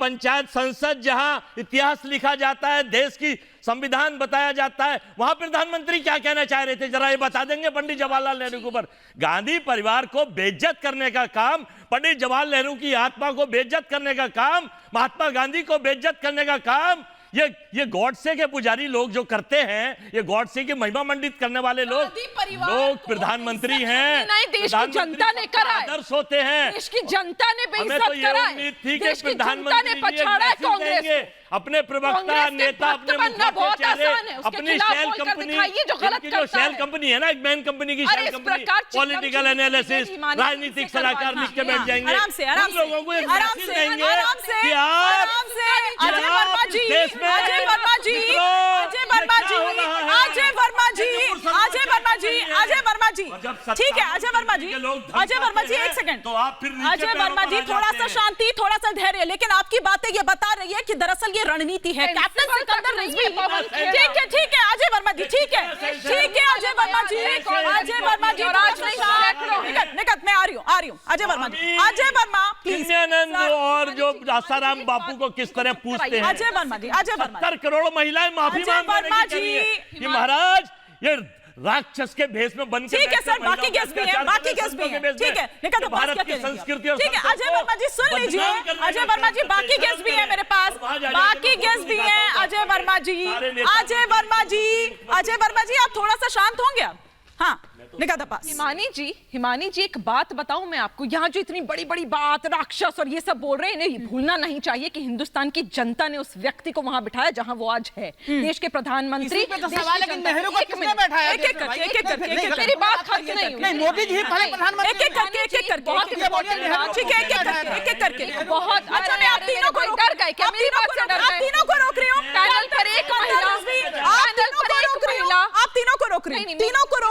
पंचायत संसद जहां इतिहास लिखा जाता है, देश की संविधान बताया जाता है, वहां प्रधानमंत्री क्या कहना चाह रहे थे, जरा ये बता देंगे पंडित जवाहरलाल नेहरू के ऊपर? गांधी परिवार को बेइज्जत करने का काम, पंडित जवाहरलाल नेहरू की आत्मा को बेइज्जत करने का काम, महात्मा गांधी को बेइज्जत करने का काम ये गॉडसे के पुजारी लोग जो करते हैं, ये गॉडसे की महिमा मंडित करने वाले लोग प्रधानमंत्री हैं। देश की जनता ने करा है, आदर्श होते हैं, देश की जनता ने बेइज्जत करा है, उम्मीद थी कि देश की जनता ने प्रधानमंत्री पछाड़ा है कांग्रेस को। अपने प्रवक्ता नेता अपने मुखों के चेहरे अपनी शेल कंपनी, जो शेल कंपनी है ना, एक मैन कंपनी की शेल कंपनी, पॉलिटिकल एनालिसिस, राजनीतिक सलाहकार लिख के बैठ जाएंगे। हम लोगों को एक मैसेज देंगे कि आप देश में अजय वर्मा जी, ठीक है अजय वर्मा जी एक सेकंड, तो आप फिर अजय वर्मा जी थोड़ा सा शांति, थोड़ा सा धैर्य। लेकिन आपकी बातें ये बता रही है कि दरअसल ये रणनीति है। कैप्टन सिकंदर रिजवी, ठीक है अजय वर्मा जी, ठीक है अजय वर्मा जी, निकट मैं आ रही हूँ अजय वर्मा जी, अजय वर्मा प्लीज। और जो आसाराम बापू को किस तरह पूछते हैं अजय वर्मा जी, 70 करोड़ महिलाएं माफी मांगने कि महाराज ये राक्षस के भेष में बन के, ठीक है सर, बाकी गेस्ट भी हैं, ठीक है भारत की संस्कृति और ठीक है अजय वर्मा जी सुन लीजिए, अजय वर्मा जी बाकी गेस्ट भी हैं मेरे पास, बाकी गेस्ट भी हैं। अजय वर्मा जी आप थोड़ा सा शांत होंगे? हाँ हिमानी जी एक बात बताऊं मैं आपको, यहाँ जो इतनी बड़ी बड़ी बात राक्षस और ये सब बोल रहे हैं, इन्हें भूलना नहीं चाहिए कि हिंदुस्तान की जनता ने उस व्यक्ति को वहां बिठाया जहां वो आज है, देश के प्रधानमंत्री। नेहरू को किसने बैठाया? मेरी बात खत्म नहीं, मोदी जी पहले प्रधानमंत्री, एक एक करके बहुत। अच्छा मैं आप तीनों को डर गए क्या? मेरी बात से डर गए? तीनों को रोक रही हूँ, पैनल पर एक महिला, आप तीनों को रोक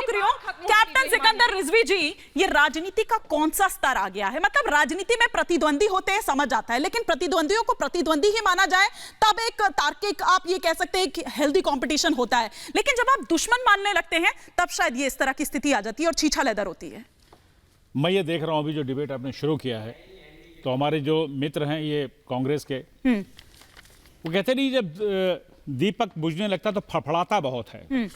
रही हूँ। कैप्टन सिकंदर रिजवी जी, ये राजनीति का कौन सा स्तर आ गया है? मतलब राजनीति में प्रतिद्वंदी होते हैं समझ आता है, लेकिन प्रतिद्वंदियों को प्रतिद्वंदी ही माना जाए तब एक तार्किक, आप ये कह सकते हैं कि हेल्दी कंपटीशन होता है। लेकिन जब आप दुश्मन मानने लगते हैं तब शायद ये इस तरह की स्थिति आ जाती है और छीछा लेदर होती है। मैं ये देख रहा हूं अभी जो डिबेट आपने शुरू किया है, तो हमारे जो मित्र हैं ये कांग्रेस के, वो कहते नहीं जब दीपक बुझने लगता तो फड़फड़ाता बहुत है,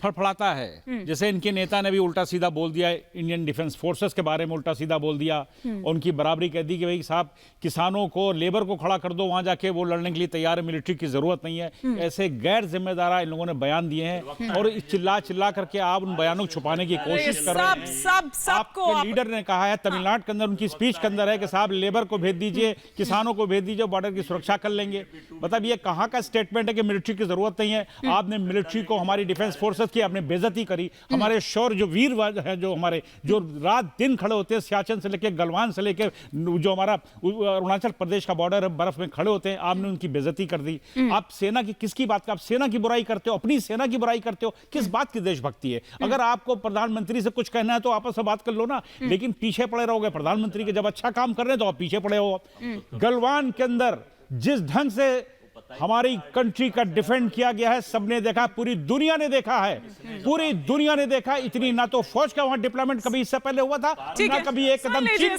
फड़फड़ाता है। जैसे इनके नेता ने भी उल्टा सीधा बोल दिया इंडियन डिफेंस फोर्सेस के बारे में, उल्टा सीधा बोल दिया, उनकी बराबरी कह दी कि भाई साहब किसानों को, लेबर को खड़ा कर दो, वहां जाके वो लड़ने के लिए तैयार है, मिलिट्री की जरूरत नहीं है। ऐसे गैर जिम्मेदार इन लोगों ने बयान दिए हैं और चिल्ला करके आप उन बयानों को छुपाने की कोशिश कर रहे हैं। आपके लीडर ने कहा है तमिलनाडु के अंदर, उनकी स्पीच के अंदर है कि साहब लेबर को भेज दीजिए, किसानों को भेज दीजिए, बॉर्डर की सुरक्षा कर लेंगे। मतलब ये कहाँ का स्टेटमेंट है कि मिलिट्री की जरूरत नहीं है? आपने मिलिट्री को, हमारी डिफेंस फोर्सेस की आपने बेइज्जती करी। हमारे शौर जो वीर हैं, जो हमारे जो रात दिन खड़े होते हैं, सियाचिन से लेकर गलवान से लेकर जो हमारा अरुणाचल प्रदेश का बॉर्डर है, बर्फ में खड़े होते हैं, आपने उनकी बेइज्जती कर दी। आप सेना की किसकी बात, आप सेना की बुराई करते हो, अपनी सेना की बुराई करते हो, किस बात की देशभक्ति है? अगर आपको प्रधानमंत्री से कुछ कहना है तो आपस में बात कर लो ना, लेकिन पीछे पड़े रहोगे प्रधानमंत्री के। जब अच्छा काम कर रहे हैं तो आप पीछे पड़े हो। गलवान के अंदर जिस ढंग से हमारी कंट्री का डिफेंड किया गया है, सबने देखा, पूरी दुनिया ने देखा है, पूरी दुनिया ने देखा। इतनी ना तो फौज का वहां डिप्लॉयमेंट कभी इससे पहले हुआ था, ना कभी एक कदम चीन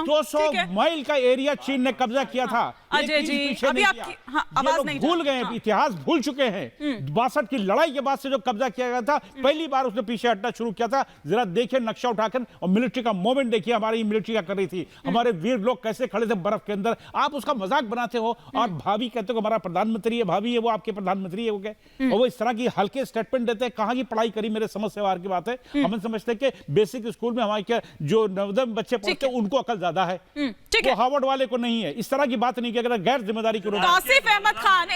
200 माइल का एरिया चीन ने कब्जा किया था। अजय जी अभी आपकी आवाज नहीं भूल गए, इतिहास भूल चुके हैं। 62 की लड़ाई के बाद से जो कब्जा किया गया था, पहली बार उसने पीछे हटना शुरू किया था। जरा देखिए नक्शा उठाकर, और मिलिट्री का मूवमेंट देखिए, हमारी मिलिट्री क्या कर रही थी, हमारे वीर लोग कैसे खड़े थे बर्फ के अंदर। आप उसका मजाक बनाते हो और भाभी कहते हो हमारा प्रधानमंत्री है, भाभी है वो आपके प्रधानमंत्री है, वो क्या? और वो इस तरह की हल्के स्टेटमेंट देते हैं। कहां की पढ़ाई करी, मेरे समझ से बाहर की बात है। हम समझते हैं कि बेसिक स्कूल में हमारे क्या जो नवोदय बच्चे पढ़ते हैं उनको अकल ज्यादा है, वो हार्वर्ड वाले को नहीं है। इस तरह की बात नहीं की। अगर गैर जिम्मेदारी आसिफ अहमद खान